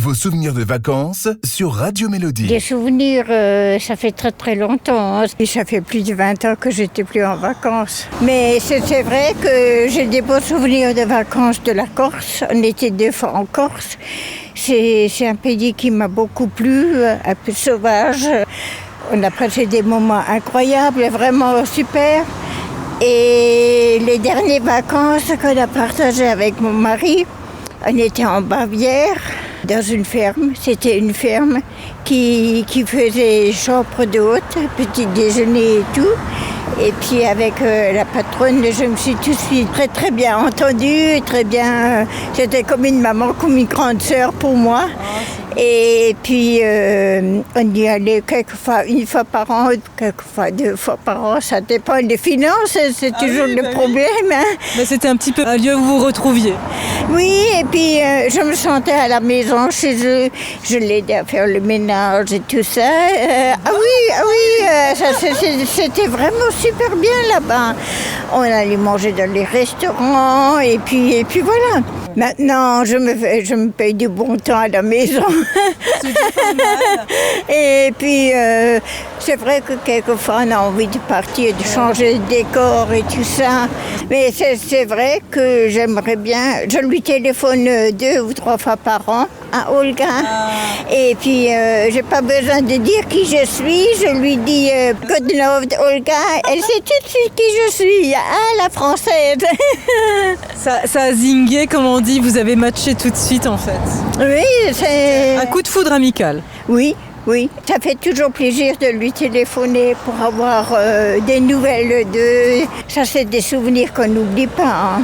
vos souvenirs de vacances sur Radio Mélodie. Des souvenirs, ça fait très très longtemps. Et ça fait plus de 20 ans que j'étais plus en vacances. Mais c'est vrai que j'ai des beaux souvenirs de vacances de la Corse. On était 2 fois en Corse. C'est un pays qui m'a beaucoup plu, un peu sauvage. On a passé des moments incroyables, vraiment super. Et les dernières vacances qu'on a partagées avec mon mari, on était en Bavière, dans une ferme. C'était une ferme qui faisait chambre d'hôtes, petit déjeuner et tout. Et puis avec la patronne, je me suis tout de suite très très bien entendue, très bien. C'était comme une maman, comme une grande sœur pour moi. Et puis on y allait quelquefois 1 fois par an, quelquefois 2 fois par an. Ça dépend des finances, c'est toujours le problème. Hein. Mais c'était un petit peu un lieu où vous vous retrouviez. Oui, et puis je me sentais à la maison chez eux. Je l'aidais à faire le ménage et tout ça. C'était vraiment super bien là-bas. On allait manger dans les restaurants et puis voilà. Maintenant, je me paye du bon temps à la maison. C'est pas mal. Et puis, c'est vrai que quelquefois, on a envie de partir, de changer de décor et tout ça. Mais c'est vrai que j'aimerais bien... Je lui téléphone 2 ou 3 fois par an à Olga. Et puis, j'ai pas besoin de dire qui je suis. Je lui dis Good loved Olga. Elle sait tout de suite qui je suis. Ah, la française. Ça a zingué, comme on dit, vous avez matché tout de suite en fait. Oui, c'est... Un coup de foudre amical. Oui. Ça fait toujours plaisir de lui téléphoner pour avoir des nouvelles d'eux. Ça, c'est des souvenirs qu'on n'oublie pas. Hein.